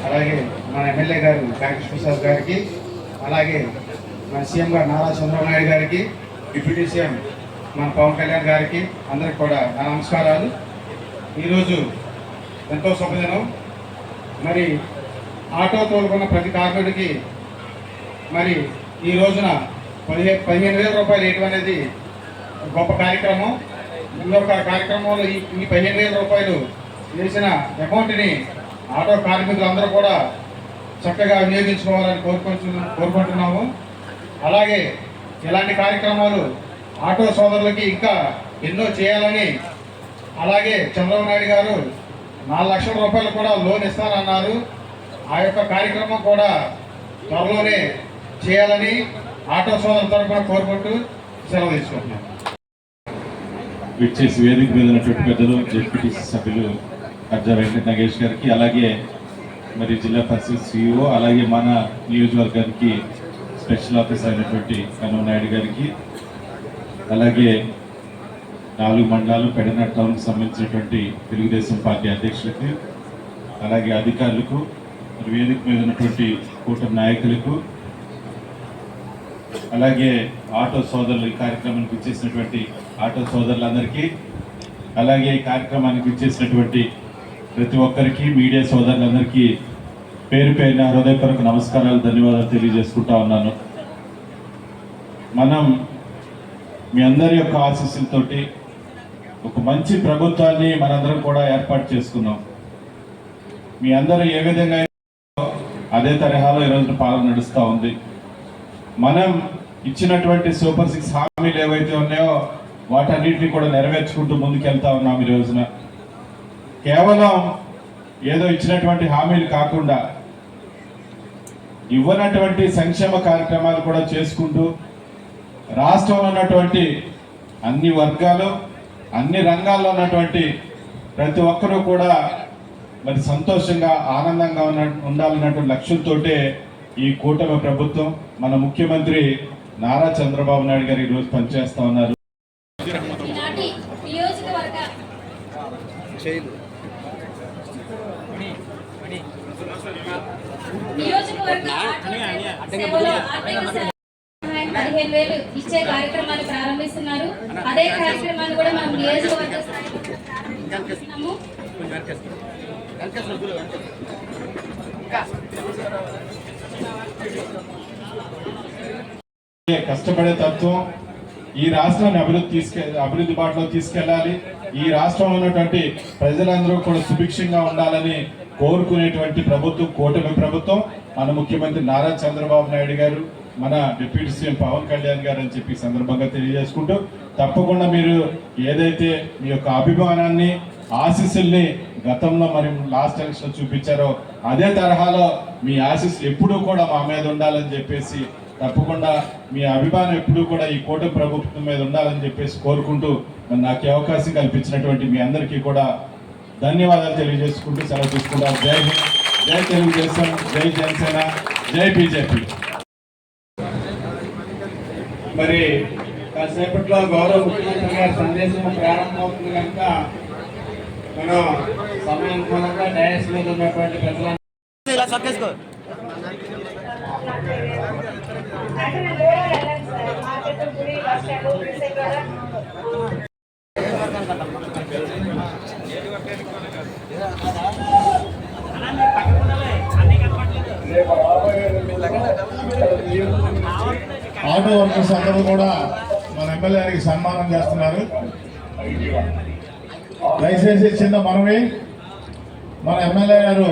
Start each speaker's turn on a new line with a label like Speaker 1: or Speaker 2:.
Speaker 1: అలాగే మన ఎమ్మెల్యే గారు వెంకటేశ్వర ప్రసాద్ గారికి, అలాగే మన సీఎం గారు నారా చంద్రబాబు నాయుడు గారికి, డిప్యూటీ సీఎం మన పవన్ కళ్యాణ్ గారికి అందరికి కూడా నా నమస్కారాలు. ఈరోజు ఎంతో శుభదినం. మరి ఆటో తోలుకున్న ప్రతి కార్మికుడికి మరి ఈ రోజున 15,000 రూపాయలు వేయటం అనేది గొప్ప కార్యక్రమం. ఇంకొక కార్యక్రమంలో ఈ 15,000 రూపాయలు వేసిన అమౌంట్ని ఆటో కార్మికులందరూ కూడా చక్కగా వినియోగించుకోవాలని కోరుకుంటున్నాము. అలాగే ఇలాంటి కార్యక్రమాలు ఆటో సోదరులకి ఇంకా ఎన్నో చేయాలని, అలాగే చంద్రబాబు నాయుడు గారు 4 లక్షల రూపాయలు కూడా లోన్ ఇస్తారన్నారు. ఆ యొక్క కార్యక్రమం కూడా త్వరలోనే చేయాలని ఆటో సోదరుల తరఫున కోరుకుంటూ సెలవు తీసుకుంటున్నాం.
Speaker 2: విచ్చేసి వేదిక మీద ఉన్నటువంటి పెద్దలు, జెడ్పీటీసీ సభ్యులు అర్జా వెంకట నాగేష్ గారికి, అలాగే మరి జిల్లా పరిషత్ CEO, అలాగే మన నియోజకవర్గానికి స్పెషల్ ఆఫీసర్ అయినటువంటి కన్నవ నాయుడు గారికి, అలాగే 4 మండలాలు పెడన టౌన్కి సంబంధించినటువంటి తెలుగుదేశం పార్టీ అధ్యక్షులకి, అలాగే అధికారులకు, మరి వేదిక మీద ఉన్నటువంటి కూటమి నాయకులకు, అలాగే ఆటో సోదరులు, ఈ కార్యక్రమానికి ఇచ్చేసినటువంటి ఆటో సోదరులందరికీ, అలాగే ఈ కార్యక్రమానికి ఇచ్చేసినటువంటి ప్రతి ఒక్కరికి, మీడియా సోదరులందరికీ పేరు పేరున హృదయపూర్వక నమస్కారాలు, ధన్యవాదాలు తెలియజేసుకుంటా ఉన్నాను. మనం మీ అందరి యొక్క ఆశీస్సులతోటి ఒక మంచి ప్రభుత్వాన్ని మనందరం కూడా ఏర్పాటు చేసుకున్నాం. మీ అందరూ ఏ విధంగా అదే తరహాలో ఈరోజు పాలన నడుస్తూ ఉంది. మనం ఇచ్చినటువంటి సూపర్ 6 హామీలు ఏవైతే ఉన్నాయో వాటన్నిటిని కూడా నెరవేర్చుకుంటూ ముందుకెళ్తా ఉన్నాం. ఈ రోజున కేవలం ఏదో ఇచ్చినటువంటి హామీలు కాకుండా ఇవ్వనటువంటి సంక్షేమ కార్యక్రమాలు కూడా చేసుకుంటూ రాష్ట్రంలో ఉన్నటువంటి అన్ని వర్గాలు, అన్ని రంగాల్లో ఉన్నటువంటి ప్రతి ఒక్కరూ కూడా మరి సంతోషంగా, ఆనందంగా ఉండాలన్నటువంటి లక్ష్యంతోటే ఈ కూటమి ప్రభుత్వం, మన ముఖ్యమంత్రి నారా చంద్రబాబు నాయుడు గారు ఈరోజు పనిచేస్తా ఉన్నారు.
Speaker 3: ఇచ్చే కార్యక్రమాన్ని ప్రారంభిస్తున్నారు. అదే కార్యక్రమాన్ని కూడా మనం నియోజకవర్గ స్థాయిలో ప్రారంభిస్తున్నాము.
Speaker 2: కష్టపడే తత్వం ఈ రాష్ట్రాన్ని అభివృద్ధి బాటలో తీసుకెళ్ళాలి. ఈ రాష్ట్రంలో ఉన్నటువంటి ప్రజలందరూ కూడా సుభిక్షంగా ఉండాలని కోరుకునేటువంటి ప్రభుత్వం కూటమి ప్రభుత్వం. మన ముఖ్యమంత్రి నారా చంద్రబాబు నాయుడు గారు, మన డిప్యూటీ సీఎం పవన్ కళ్యాణ్ గారు అని చెప్పి సందర్భంగా తెలియజేసుకుంటూ, తప్పకుండా మీరు ఏదైతే మీ యొక్క అభిమానాన్ని ఆశీస్సుల్ని గతంలో మరి లాస్ట్ ఎలక్షన్ చూపించారో అదే తరహాలో మీ ఆశీస్సులు ఎప్పుడూ కూడా మా మీద ఉండాలని చెప్పేసి, తప్పకుండా మీ అభిమానం ఎప్పుడూ కూడా ఈ కూటమి ప్రభుత్వం మీద ఉండాలని చెప్పేసి కోరుకుంటూ, మరి నాకు అవకాశం కల్పించినటువంటి మీ అందరికీ కూడా ధన్యవాదాలు తెలియజేసుకుంటూ సెలవు తీసుకుంటాం. జై హింద్, జై తెలుగుదేశం, జై జనసేన, జై బీజేపీ.
Speaker 1: మరి కాసేపట్లో గౌరవ ముఖ్యమంత్రి గారి సందేశం ప్రారంభమవుతుంది కనుక మనం సమయానుకూలంగా డయాస్ మీద ఉన్నటువంటి ప్రజలను
Speaker 4: ఆటో వర్కర్స్ అందరూ కూడా మన ఎమ్మెల్యే గారికి సన్మానం చేస్తున్నారు. దయచేసి చిన్న మనవి, మన ఎమ్మెల్యే గారు